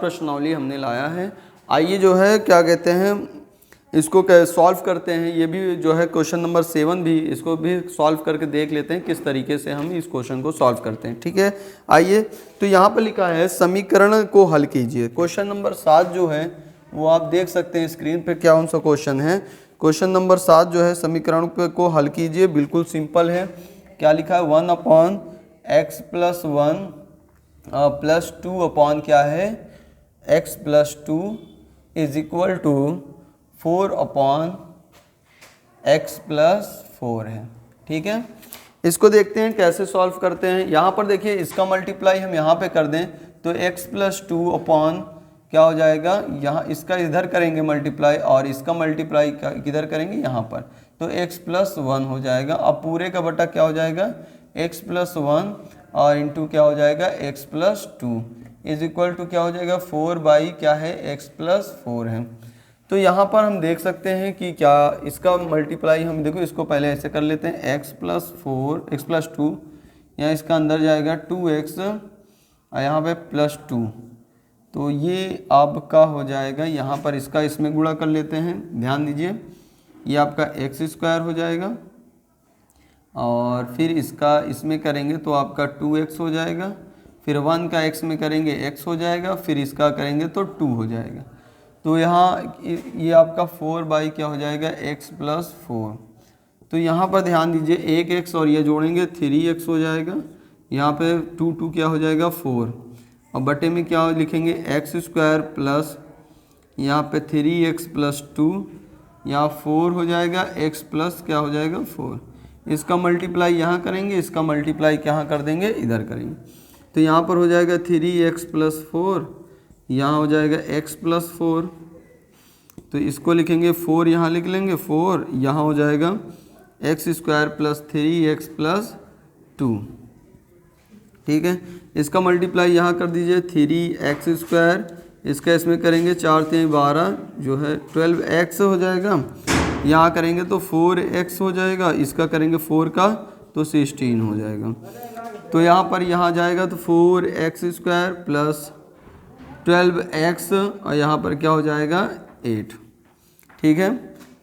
प्रश्नावली हमने लाया है। आइए जो है क्या कहते हैं इसको सॉल्व करते हैं। ये भी जो है क्वेश्चन नंबर 7 भी, इसको भी सॉल्व करके देख लेते हैं किस तरीके से हम इस क्वेश्चन को सॉल्व करते हैं। ठीक है, आइए। तो यहाँ पर लिखा है समीकरण को हल कीजिए। क्वेश्चन नंबर 7 जो है वो आप देख सकते हैं स्क्रीन पे क्या कौन सा क्वेश्चन है। क्वेश्चन नंबर 7 जो है समीकरण को हल कीजिए, बिल्कुल सिंपल है। क्या लिखा है 1/x + 1 + 2 अपॉन क्या है x + 2 = 4/x + 4 है। ठीक है, इसको देखते हैं कैसे सॉल्व करते हैं। यहाँ पर देखिए इसका मल्टीप्लाई हम यहाँ पे कर दें तो x + 2 अपॉन क्या हो जाएगा, यहाँ इसका इधर करेंगे मल्टीप्लाई और इसका मल्टीप्लाई किधर करेंगे यहाँ पर, तो x + 1 हो जाएगा। अब पूरे का बटा क्या हो जाएगा x + 1 और इंटू क्या हो जाएगा x + 2 = क्या हो जाएगा 4 क्या है x + 4 है। तो यहाँ पर हम देख सकते हैं कि क्या इसका मल्टीप्लाई हम देखो इसको पहले ऐसे कर लेते हैं x + 2, यहाँ इसका अंदर जाएगा 2x और यहाँ पे +2, तो ये आपका हो जाएगा यहाँ पर इसका इसमें गुणा कर लेते हैं। ध्यान दीजिए ये आपका x² हो जाएगा और फिर इसका इसमें करेंगे तो आपका 2x हो जाएगा, फिर 1 का x में करेंगे x हो जाएगा, फिर इसका करेंगे तो 2 हो जाएगा। तो यहाँ ये आपका 4 क्या हो जाएगा x + 4। तो यहाँ पर ध्यान दीजिए एक x और ये जोड़ेंगे 3x हो जाएगा, यहाँ पे 2 क्या हो जाएगा 4 और बटे में क्या लिखेंगे x² प्लस यहाँ पे 3x + 2, यहाँ 4 हो जाएगा x प्लस क्या हो जाएगा 4। इसका मल्टीप्लाई यहाँ करेंगे, इसका मल्टीप्लाई कहाँ कर देंगे इधर करेंगे। तो यहाँ पर हो जाएगा 3x + 4, यहाँ हो जाएगा x + 4, तो इसको लिखेंगे 4 यहाँ लिख लेंगे 4, यहाँ हो जाएगा x² + 3x + 2। ठीक है, इसका मल्टीप्लाई यहाँ कर दीजिए 3x², इसका इसमें करेंगे 4 3 12 जो है 12x हो जाएगा, यहाँ करेंगे तो 4x हो जाएगा, इसका करेंगे 4 का तो 16 हो जाएगा। तो यहाँ पर यहाँ जाएगा तो 4x² + 12x और यहाँ पर क्या हो जाएगा 8। ठीक है,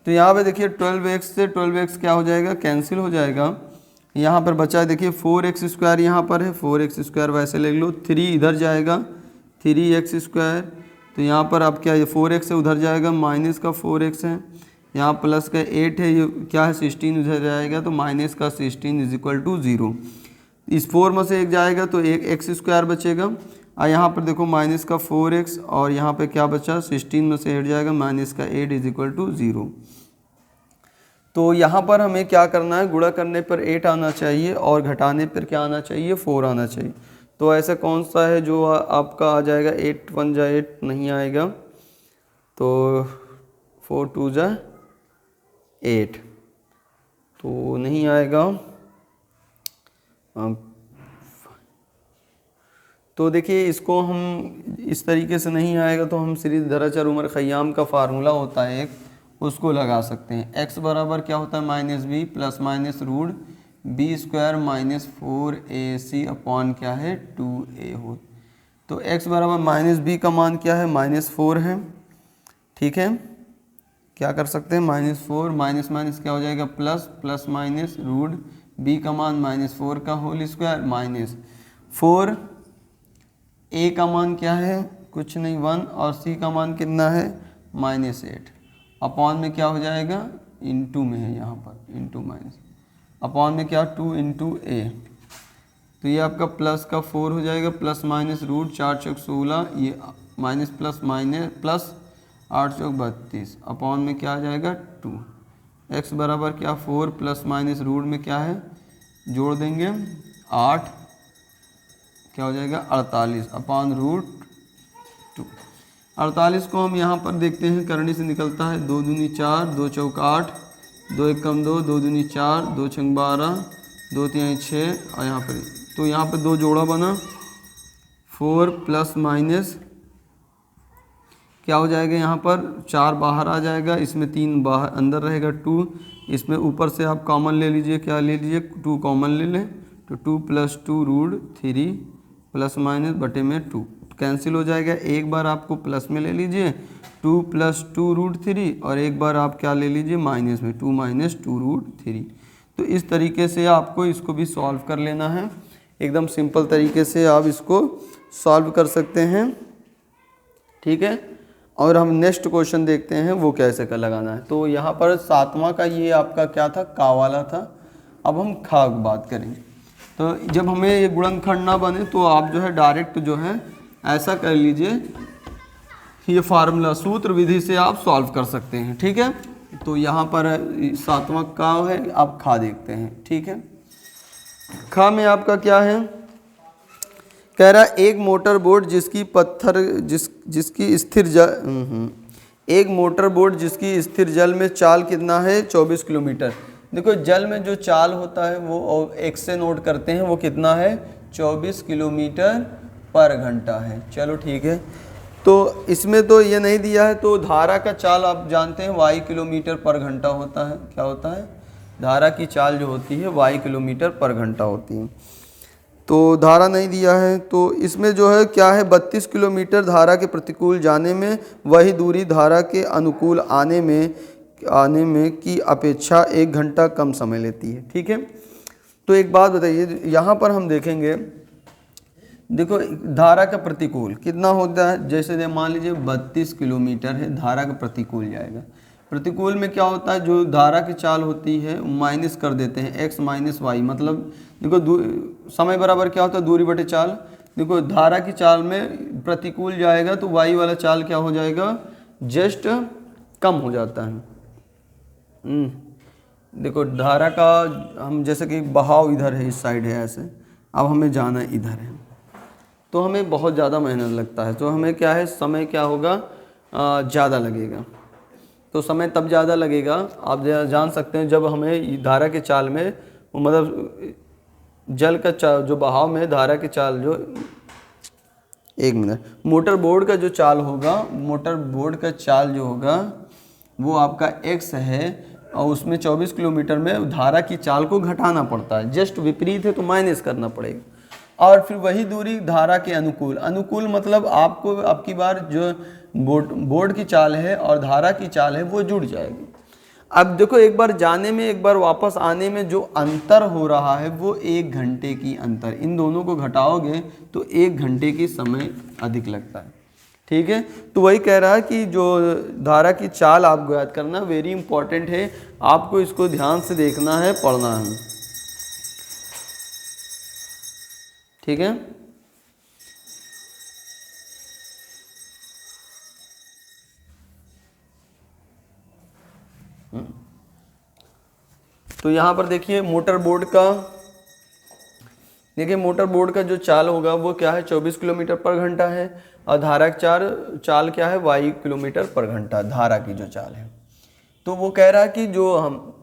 तो यहाँ पे देखिए 12x से 12x क्या हो जाएगा कैंसिल हो जाएगा। यहाँ पर बचा देखिए 4x² यहाँ पर है, 4x² वैसे ले लो, 3 इधर जाएगा 3x², तो यहाँ पर आप क्या ये 4x से उधर जाएगा माइनस का 4x है, यहाँ प्लस का 8 है, ये क्या है 16 उधर जाएगा तो माइनस का 16 = 0। इस 4 में से एक जाएगा तो एक x² बचेगा और यहाँ पर देखो माइनस का 4x और यहाँ पे क्या बचा 16 में से 8 जाएगा माइनस का 8 = 0। तो यहाँ पर हमें क्या करना है, गुणा करने पर 8 आना चाहिए और घटाने पर क्या आना चाहिए 4 आना चाहिए। तो ऐसा कौन सा है जो आपका आ जाएगा 8 1 जा 8 नहीं आएगा, तो 4 2 जा 8 तो नहीं आएगा। तो देखिए इसको हम इस तरीके से नहीं आएगा तो हम सीरीज दराचर उमर खयाम का फार्मूला होता है एक, उसको लगा सकते हैं। x बराबर क्या होता है -b ± √b² - 4ac अपॉन क्या है 2a हो। तो x बराबर -b का मान क्या है -4 है। ठीक है, क्या कर सकते हैं -4 माइनस क्या हो जाएगा प्लस √b का मान -4 का होल स्क्वायर -4, a का मान क्या है कुछ नहीं 1 और c का मान कितना है -8 अपॉन में क्या हो जाएगा इंटू में है, यहाँ पर इंटू माइनस अपॉन में क्या 2 × a। तो ये आपका प्लस का 4 हो जाएगा प्लस माइनस √4 × 16, ये माइनस प्लस 8 × 32 अपॉन में क्या आ जाएगा 2। x बराबर क्या 4 प्लस माइनस रूट में क्या है जोड़ देंगे 8 क्या हो जाएगा 48 अपॉन √2। 48 को हम यहाँ पर देखते हैं करने से निकलता है 2 दूनी 4 2 चौक 8 2 1 कम 2 2 दूनी 4 2 छंग 12 2 3 6 और यहाँ पर तो यहाँ पर 2 जोड़ा बना 4 प्लस माइनस क्या हो जाएगा यहाँ पर 4 बाहर आ जाएगा, इसमें 3 बाहर अंदर रहेगा 2, इसमें ऊपर से आप कॉमन ले लीजिए, क्या ले लीजिए 2 कॉमन ले लें तो 2 + 2 √3 प्लस माइनस बटे में 2 कैंसिल हो जाएगा। एक बार आपको प्लस में ले लीजिए 2 + 2√3 और एक बार आप क्या ले लीजिए माइनस में 2 - 2√3। तो इस तरीके से आपको इसको भी सॉल्व कर लेना है। एकदम सिंपल तरीके से आप इसको सॉल्व कर सकते हैं, ठीक है। और हम नेक्स्ट क्वेश्चन देखते हैं वो कैसे का लगाना है। तो यहाँ पर 7वां का ये आपका क्या था, का वाला था। अब हम खा की बात करेंगे। तो जब हमें ये गुणनखंड ना बने तो आप जो है डायरेक्ट जो है ऐसा कर लीजिए, ये फार्मूला सूत्र विधि से आप सॉल्व कर सकते हैं, ठीक है। तो यहाँ पर 7वां का है, आप खा देखते हैं, ठीक है। खा में आपका क्या है, कह रहा है एक मोटर बोट जिसकी जिसकी स्थिर एक मोटर बोट जिसकी स्थिर जल में चाल कितना है 24 किलोमीटर। देखो जल में जो चाल होता है वो x से नोट करते हैं, वो कितना है 24 किलोमीटर पर घंटा है। चलो ठीक है, तो इसमें तो ये नहीं दिया है। तो धारा का चाल आप जानते हैं y किलोमीटर पर घंटा होता है। क्या होता है, धारा की चाल जो होती है y किलोमीटर पर घंटा होती है। तो धारा नहीं दिया है, तो इसमें जो है क्या है 32 किलोमीटर धारा के प्रतिकूल जाने में, वही दूरी धारा के अनुकूल आने में की अपेक्षा 1 घंटा कम समय लेती है, ठीक है। तो एक बात बताइए, यहाँ पर हम देखेंगे, देखो धारा का प्रतिकूल कितना होता है। जैसे मान लीजिए 32 किलोमीटर है, धारा का प्रतिकूल जाएगा। प्रतिकूल में क्या होता है, जो धारा की चाल होती है माइनस कर देते हैं x - y, मतलब देखो समय बराबर क्या होता है दूरी बटे चाल। देखो धारा की चाल में प्रतिकूल जाएगा तो y वाला चाल क्या हो जाएगा, जस्ट कम हो जाता है। देखो धारा का हम जैसे कि बहाव इधर है, इस साइड है ऐसे, अब हमें जाना इधर है, तो हमें बहुत ज़्यादा मेहनत लगता है। तो हमें क्या है, समय क्या होगा ज़्यादा लगेगा। तो समय तब ज़्यादा लगेगा, आप जान सकते हैं जब हमें धारा के चाल में, मतलब जल का चाल जो बहाव में धारा की चाल जो, एक मिनट, मोटर बोर्ड का जो चाल होगा, मोटर बोर्ड का चाल जो होगा वो आपका x है और उसमें 24 किलोमीटर में धारा की चाल को घटाना पड़ता है। जस्ट विपरीत है तो माइनस करना पड़ेगा। और फिर वही दूरी धारा के अनुकूल मतलब आपको आपकी बार जो बोर्ड की चाल है और धारा की चाल है वो जुड़ जाएगी। अब देखो एक बार जाने में एक बार वापस आने में जो अंतर हो रहा है वो 1 घंटे की अंतर, इन दोनों को घटाओगे तो 1 घंटे की समय अधिक लगता है, ठीक है। तो वही कह रहा है कि जो धारा की चाल आप ज्ञात करना वेरी इंपॉर्टेंट है, आपको इसको ध्यान से देखना है, पढ़ना है, ठीक है। तो यहाँ पर देखिए मोटर बोर्ड का जो चाल होगा वो क्या है 24 किलोमीटर पर घंटा है और धारा की चाल क्या है y किलोमीटर पर घंटा, धारा की जो चाल है। तो वो कह रहा है कि जो हम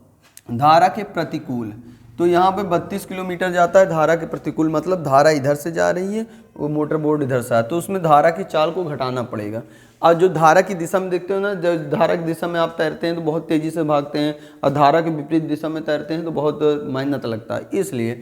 धारा के प्रतिकूल, तो यहाँ पे 32 किलोमीटर जाता है धारा के प्रतिकूल, मतलब धारा इधर से जा रही है, वो मोटर बोर्ड इधर से, तो उसमें धारा की चाल को घटाना पड़ेगा। और जो धारा की दिशा में देखते हो ना, जब धारा की दिशा में आप तैरते हैं तो बहुत तेज़ी से भागते हैं और धारा के विपरीत दिशा में तैरते हैं तो बहुत मेहनत लगता है। इसलिए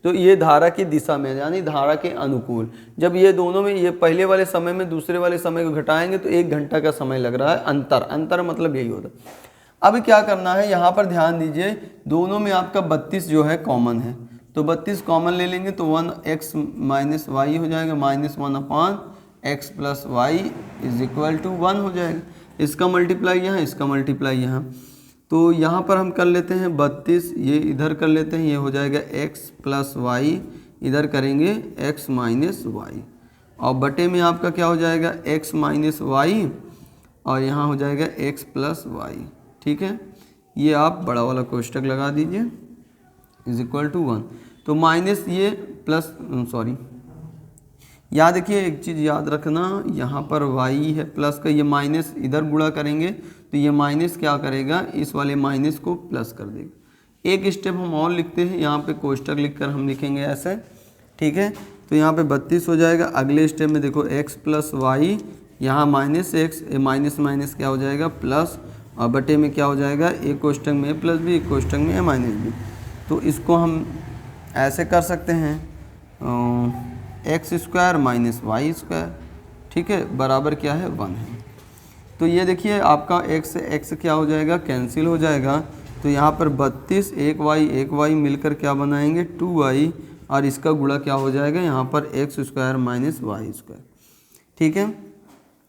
तो ये धारा की दिशा में यानी धारा के अनुकूल, जब ये दोनों में ये पहले वाले समय में दूसरे वाले समय को घटाएंगे तो 1 घंटा का समय लग रहा है। अंतर मतलब यही होता है। अब क्या करना है, यहाँ पर ध्यान दीजिए, दोनों में आपका 32 जो है कॉमन है, तो 32 कॉमन ले लेंगे तो 1x - y हो जाएगा, -1/x + y = 1 हो जाएगा। इसका मल्टीप्लाई यहाँ, इसका मल्टीप्लाई यहाँ, तो यहाँ पर हम कर लेते हैं 32, ये इधर कर लेते हैं, ये हो जाएगा x + y, इधर करेंगे x - y, और बटे में आपका क्या हो जाएगा x - y, और यहाँ हो जाएगा x + y, ठीक है। ये आप बड़ा वाला कोष्टक लगा दीजिए = 1, तो माइनस ये प्लस, सॉरी यहाँ देखिए एक चीज़ याद रखना, यहाँ पर y है प्लस का, ये माइनस इधर गुणा करेंगे तो ये माइनस क्या करेगा, इस वाले माइनस को प्लस कर देगा। एक स्टेप हम और लिखते हैं, यहाँ पे कोष्टक लिखकर हम लिखेंगे ऐसे, ठीक है। तो यहाँ पे 32 हो जाएगा। अगले स्टेप में देखो x + y, यहाँ -x, माइनस क्या हो जाएगा प्लस, और बटे में क्या हो जाएगा, एक कोष्टक में a+b, एक कोष्टक में a-b। तो इसको हम ऐसे कर सकते हैं x² - y², ठीक है, बराबर क्या है 1 है। तो ये देखिए आपका x से x क्या हो जाएगा, कैंसिल हो जाएगा। तो यहाँ पर 32 एक y मिलकर क्या बनाएंगे 2y, और इसका गुणा क्या हो जाएगा यहाँ पर x² माइनस y²। ठीक है,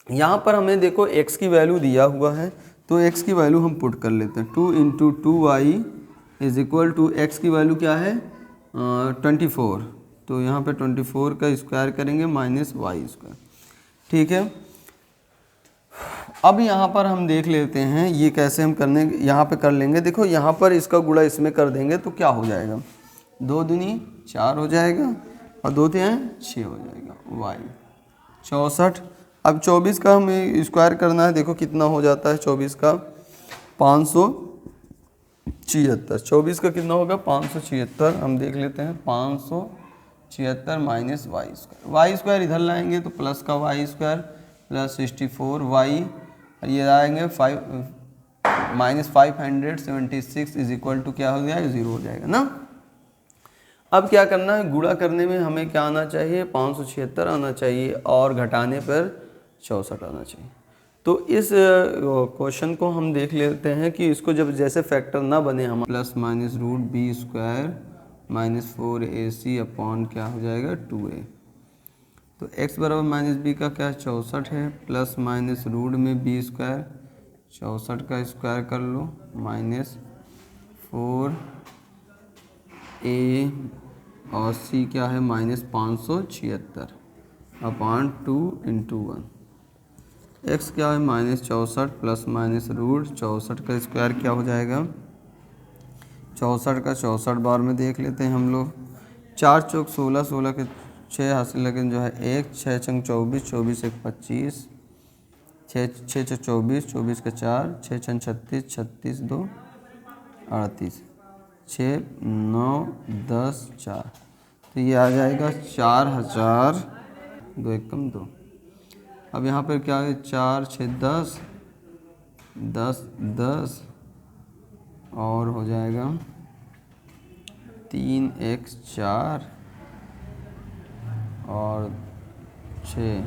यहाँ पर हमें देखो x की वैल्यू दिया हुआ है, तो x की वैल्यू हम पुट कर लेते हैं। 2 × 2y is equal to x की वैल्यू क्या है 24, तो यहाँ पे 24 का स्क्वायर करेंगे माइनस y²। ठीक है, अब यहाँ पर हम देख लेते हैं ये कैसे हम करने यहाँ पे कर लेंगे। देखो यहाँ पर इसका गुणा इसमें कर देंगे तो क्या हो जाएगा, 2 दूनी 4 हो जाएगा और 2 तिहाई 6 हो जाएगा y 64। अब 24 का हमें स्क्वायर करना है, देखो कितना हो जाता है 24 का 576। 24 का कितना होगा 576, हम देख लेते हैं 576 माइनस y² इधर लाएंगे तो प्लस का y² प्लस 64y, ये आएंगे 5 माइनस 576 इज इक्वल टू क्या हो गया 0 हो जाएगा ना। अब क्या करना है, गुणा करने में हमें क्या आना चाहिए 576 आना चाहिए और घटाने पर 64 आना चाहिए। तो इस क्वेश्चन को हम देख लेते हैं कि इसको जब जैसे फैक्टर ना बने हम plus minus √b² minus 4ac upon क्या हो जाएगा 2a। तो x बराबर माइनस बी का क्या 64 है, प्लस माइनस रूट में b² 64 का स्क्वायर कर लो माइनस 4a और c क्या है माइनस 576 अपॉन 2 × 1। x क्या है माइनस 64 प्लस माइनस रूट 64 का स्क्वायर क्या हो जाएगा 64 का 64 बार में देख लेते हैं हम लोग। 4 चौक 16, 16 के 6 हासिल लेकिन जो है 1, 6 छंग 24, 24 एक 25, 6 6 24, 24 का 4, 6 छंग 36, 36 2 38, 6 9 10 4, तो ये आ जाएगा 4000 2 एकम 2। अब यहाँ पर क्या है 4 6 10 10 10 और हो जाएगा 3 1 4 और 6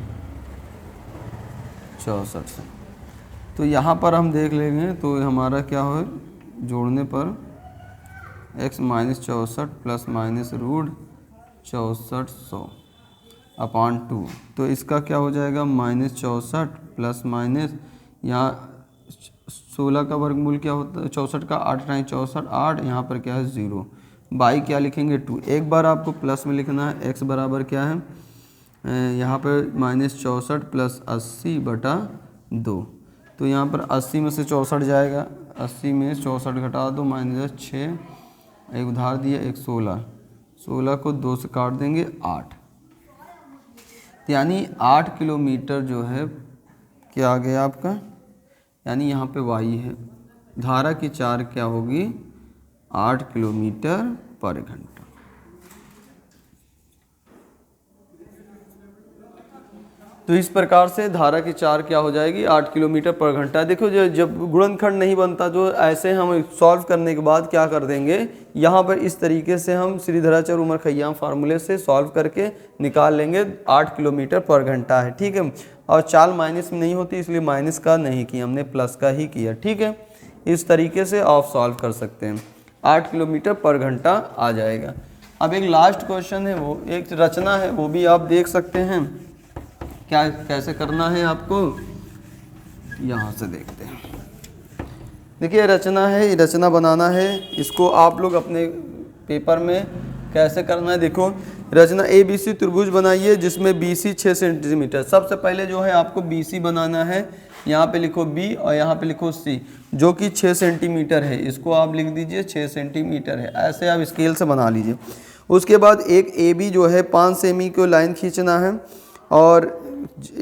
64 से। तो यहाँ पर हम देख लेंगे तो हमारा क्या हो जोड़ने पर x minus 64 plus minus root 6400 upon 2, तो इसका क्या हो जाएगा माइनस 64 प्लस माइनस यहाँ 16 का वर्गमूल क्या होता है 64 का 8 × 64 8, यहाँ पर क्या है 0, बाई क्या लिखेंगे 2। एक बार आपको प्लस में लिखना है, x बराबर क्या है यहाँ पर माइनस 64 प्लस 80/2, तो यहाँ पर 80 में से 64 जाएगा, 80 में 64 घटा दो माइनस 6, एक उधार दिया एक 16, 16 को 2 से काट देंगे 8, यानी 8 किलोमीटर जो है क्या आ गया आपका, यानी यहाँ पे y है, धारा की चार क्या होगी 8 किलोमीटर पर घंटा। तो इस प्रकार से धारा की चार क्या हो जाएगी 8 किलोमीटर पर घंटा। देखो जब गुणनखंड नहीं बनता जो ऐसे हम सॉल्व करने के बाद क्या कर देंगे, यहाँ पर इस तरीके से हम श्रीधराचार्य उमर खय्याम फार्मूले से सॉल्व करके निकाल लेंगे 8 किलोमीटर पर घंटा है। ठीक है, और चाल माइनस में नहीं होती इसलिए माइनस का नहीं किया हमने, प्लस का ही किया। ठीक है, इस तरीके से आप सॉल्व कर सकते हैं, 8 किलोमीटर पर घंटा आ जाएगा। अब एक लास्ट क्वेश्चन है, वो एक रचना है, वो भी आप देख सकते हैं क्या कैसे करना है आपको, यहाँ से देखते हैं। देखिए रचना है, रचना बनाना है, इसको आप लोग अपने पेपर में कैसे करना है। देखो रचना ABC त्रिभुज बनाइए जिसमें BC 6 सेंटीमीटर। सबसे पहले जो है आपको BC बनाना है, यहाँ पे लिखो B और यहाँ पे लिखो C जो कि 6 सेंटीमीटर है, इसको आप लिख दीजिए 6 सेंटीमीटर है, ऐसे आप स्केल से बना लीजिए। उसके बाद एक AB जो है 5 सेमी को लाइन खींचना है और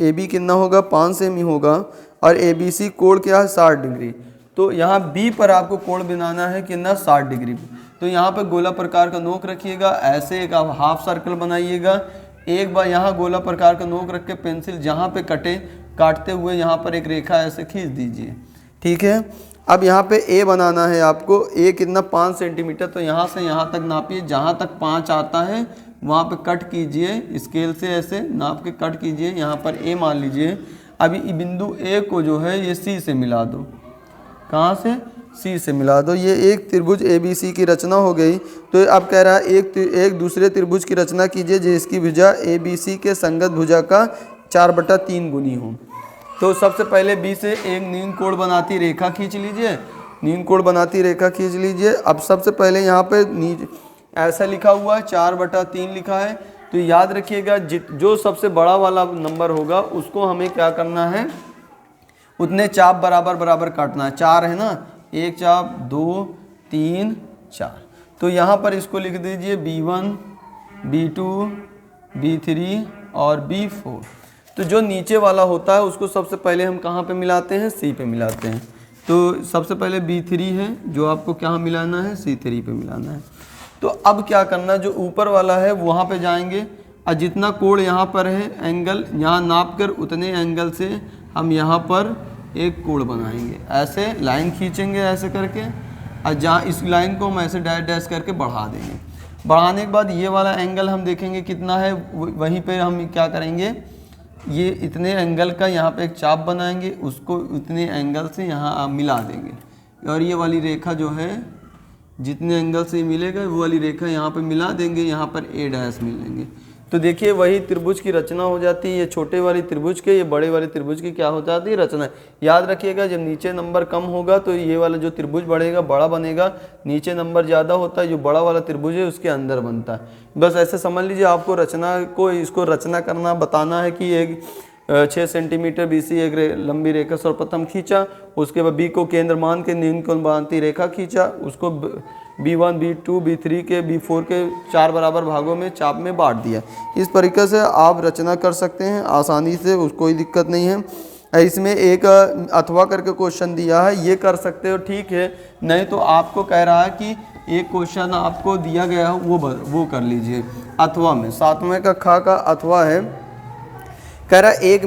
AB कितना होगा 5 सेमी होगा और ABC कोण क्या है 60 डिग्री। तो यहाँ B पर आपको कोण बनाना है कितना 60 डिग्री। तो यहाँ पर गोला प्रकार का नोक रखिएगा, ऐसे एक आप हाफ सर्कल बनाइएगा। एक बार यहाँ गोला प्रकार का नोक रख के पेंसिल जहाँ पे काटते हुए यहाँ पर एक रेखा ऐसे खींच दीजिए। ठीक है, अब यहाँ पे A बनाना है आपको, A कितना 5 सेंटीमीटर, तो यहाँ से यहाँ तक नापिए, जहाँ तक 5 आता है वहाँ पे कट कीजिए, स्केल से ऐसे नाप के कट कीजिए। यहाँ पर ए मान लीजिए। अभी बिंदु ए को जो है ये सी से मिला दो। कहाँ से? सी से मिला दो। ये एक त्रिभुज ABC की रचना हो गई। तो अब कह रहा है एक दूसरे त्रिभुज की रचना कीजिए जिसकी भुजा ABC के संगत भुजा का 4/3 गुनी हो। तो सबसे पहले बी से एक नील कोण बनाती रेखा खींच लीजिए। नील कोण बनाती रेखा खींच लीजिए। अब सबसे पहले यहाँ पे ऐसा लिखा हुआ है 4/3 लिखा है। तो याद रखिएगा जो सबसे बड़ा वाला नंबर होगा उसको हमें क्या करना है, उतने चाप बराबर बराबर काटना है। 4 है ना, एक चाप 2 3 4। तो यहाँ पर इसको लिख दीजिए B1 B2 B3 और B4। तो जो नीचे वाला होता है उसको सबसे पहले हम कहाँ पे मिलाते हैं? सी पे मिलाते हैं। तो सबसे पहले B3 है जो आपको कहाँ मिलाना है? C3 पे मिलाना है। तो अब क्या करना, जो ऊपर वाला है वहाँ पे जाएंगे और जितना कोण यहाँ पर है एंगल यहाँ नाप कर उतने एंगल से हम यहाँ पर एक कोण बनाएंगे। ऐसे लाइन खींचेंगे ऐसे करके, और जहाँ इस लाइन को हम ऐसे डैश डैश करके बढ़ा देंगे। बढ़ाने के बाद ये वाला एंगल हम देखेंगे कितना है, वहीं पे हम क्या करेंगे, ये इतने एंगल का यहाँ पे एक चाप बनाएंगे, उसको इतने एंगल से यहाँ मिला देंगे। और ये वाली रेखा जो है जितने एंगल से मिलेगा वो वाली रेखा यहाँ पे मिला देंगे, यहाँ पर ए डैश मिलेंगे। तो देखिए वही त्रिभुज की रचना हो जाती है। ये छोटे वाली त्रिभुज के, ये बड़े वाले त्रिभुज की क्या हो जाती है? रचना। याद रखिएगा जब नीचे नंबर कम होगा तो ये वाला जो त्रिभुज बढ़ेगा बड़ा बनेगा, नीचे नंबर ज़्यादा होता है जो बड़ा वाला त्रिभुज है उसके अंदर बनता है। बस ऐसे समझ लीजिए। आपको रचना को इसको रचना करना बताना है कि एक 6 सेंटीमीटर BC एक लंबी रेखा सर्वप्रथम खींचा, उसके बाद B को केंद्र मान के नील कोण बनाती रेखा खींचा, उसको B1 B2 B3 के B4 के 4 बराबर भागों में चाप में बांट दिया। इस तरीके से आप रचना कर सकते हैं आसानी से, कोई दिक्कत नहीं है। इसमें एक अथवा करके क्वेश्चन दिया है, ये कर सकते हो, ठीक है। नहीं तो आपको कह रहा है कि एक क्वेश्चन आपको दिया गया है वो कर लीजिए अथवा में। 7वें का खा का अथवा है, कह रहा है एक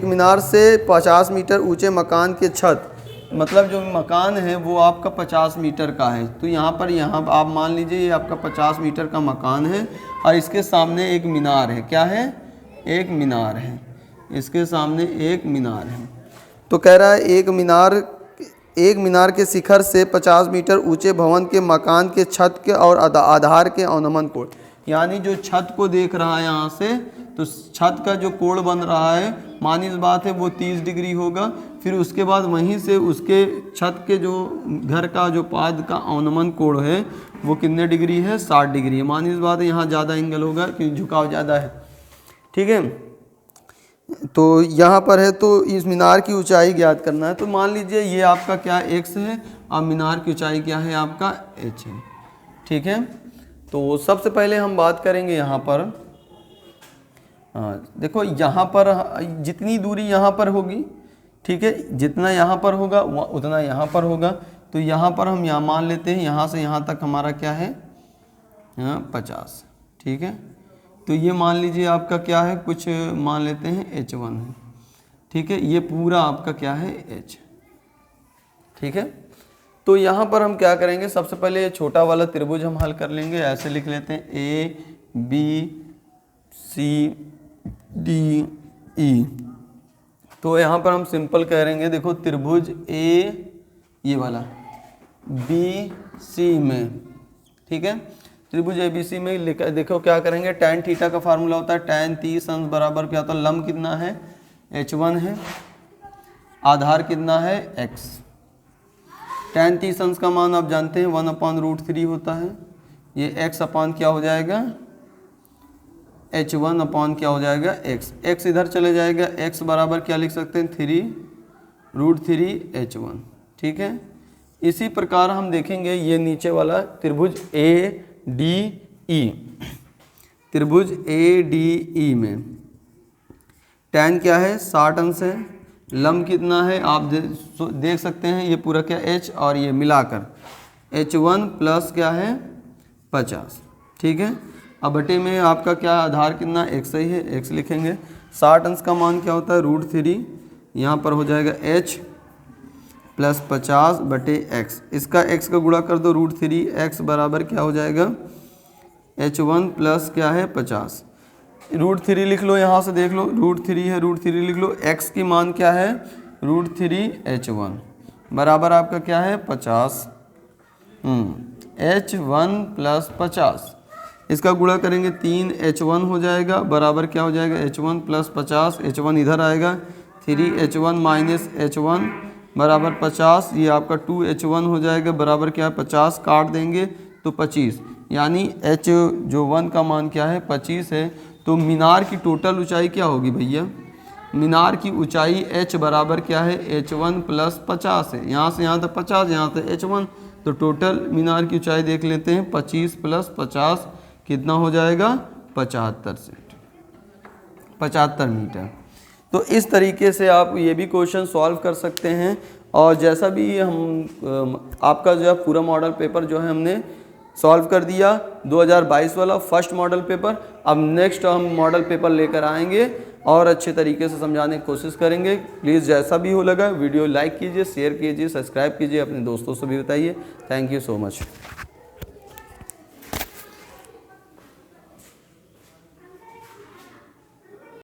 मीनार से 50 मीटर ऊंचे मकान के छत, मतलब जो मकान है वो आपका 50 मीटर का है। तो यहाँ आप मान लीजिए ये आपका 50 मीटर का मकान है और इसके सामने एक मीनार है। क्या है? एक मीनार है। इसके सामने एक मीनार है। तो कह रहा है एक मीनार के शिखर से 50 मीटर ऊंचे भवन के मकान के छत के और आधार के अवनमन कोण, यानी जो छत को देख रहा है यहाँ से, तो छत का जो कोण बन रहा है मानी इस बात है वो 30 डिग्री होगा। फिर उसके बाद वहीं से उसके छत के जो घर का जो पाद का अवनमन कोण है वो कितने डिग्री है? 60 डिग्री है। मानी इस बात है यहाँ ज़्यादा एंगल होगा क्योंकि झुकाव ज़्यादा है, ठीक है। तो यहाँ पर है तो इस मीनार की ऊंचाई ज्ञात करना है। तो मान लीजिए ये आपका क्या x है और मीनार की ऊंचाई क्या है? आपका h है, ठीक है। तो सबसे पहले हम बात करेंगे यहाँ पर, देखो यहाँ पर जितनी दूरी यहाँ पर होगी, ठीक है, जितना यहाँ पर होगा उतना यहाँ पर होगा। तो यहाँ पर हम यहाँ मान लेते हैं यहाँ से यहाँ तक हमारा क्या है? 50, ठीक है। तो ये मान लीजिए आपका क्या है, कुछ मान लेते हैं H1 है, ठीक है। ये पूरा आपका क्या है? H, ठीक है। तो यहाँ पर हम क्या करेंगे, सबसे पहले ये छोटा वाला त्रिभुज हम हल कर लेंगे। ऐसे लिख लेते हैं ABCDE। तो यहाँ पर हम सिंपल करेंगे, देखो त्रिभुज A ये वाला BC में, ठीक है, त्रिभुज ABC में देखो क्या करेंगे, tan थीटा का फार्मूला होता है tan 30 अंश बराबर क्या होता है? लंब कितना है? H1 है, आधार कितना है? x। tan 30 अंश का मान आप जानते हैं 1/√3 होता है। ये x अपान क्या हो जाएगा? H1 अपान क्या हो जाएगा? x। x इधर चले जाएगा, x बराबर क्या लिख सकते हैं? 3√3 H1, ठीक है। इसी प्रकार हम देखेंगे ये नीचे वाला त्रिभुज ADE, त्रिभुज ADE में tan क्या है? 60 अंश है, लंब कितना है आप देख सकते हैं, ये पूरा क्या h और ये मिलाकर H1 प्लस क्या है? 50, ठीक है। अब बटे में आपका क्या आधार कितना? x ही है, x लिखेंगे। 60 अंश का मान क्या होता है? √3, यहाँ पर हो जाएगा h प्लस 50 बटे x। इसका x का गुणा कर दो √3, x बराबर क्या हो जाएगा? h1 प्लस क्या है 50, √3 लिख लो, यहाँ से देख लो √3 है, √3 लिख लो। x की मान क्या है √3h1 बराबर आपका क्या है 50, h1 प्लस 50, इसका गुणा करेंगे 3h1 हो जाएगा बराबर क्या हो जाएगा h1 प्लस 50, h1 इधर आएगा 3h1 माइनस h1 बराबर 50, ये आपका 2h1 हो जाएगा बराबर क्या है 50, काट देंगे तो 25, यानी h जो 1 का मान क्या है 25 है। तो मीनार की टोटल ऊंचाई क्या होगी भैया, मीनार की ऊंचाई h बराबर क्या है h1 प्लस 50 है, यहाँ से यहाँ तक 50, यहाँ तक h1, तो टोटल मीनार की ऊंचाई देख लेते हैं 25 प्लस 50 कितना हो जाएगा 75 मीटर। तो इस तरीके से आप ये भी क्वेश्चन सॉल्व कर सकते हैं। और जैसा भी हम आपका जो है पूरा मॉडल पेपर जो है हमने सॉल्व कर दिया 2022 वाला फर्स्ट मॉडल पेपर। अब नेक्स्ट हम मॉडल पेपर लेकर आएंगे और अच्छे तरीके से समझाने की कोशिश करेंगे। प्लीज़ जैसा भी हो लगा वीडियो लाइक कीजिए, शेयर कीजिए, सब्सक्राइब कीजिए, अपने दोस्तों से भी बताइए। Thank you so much.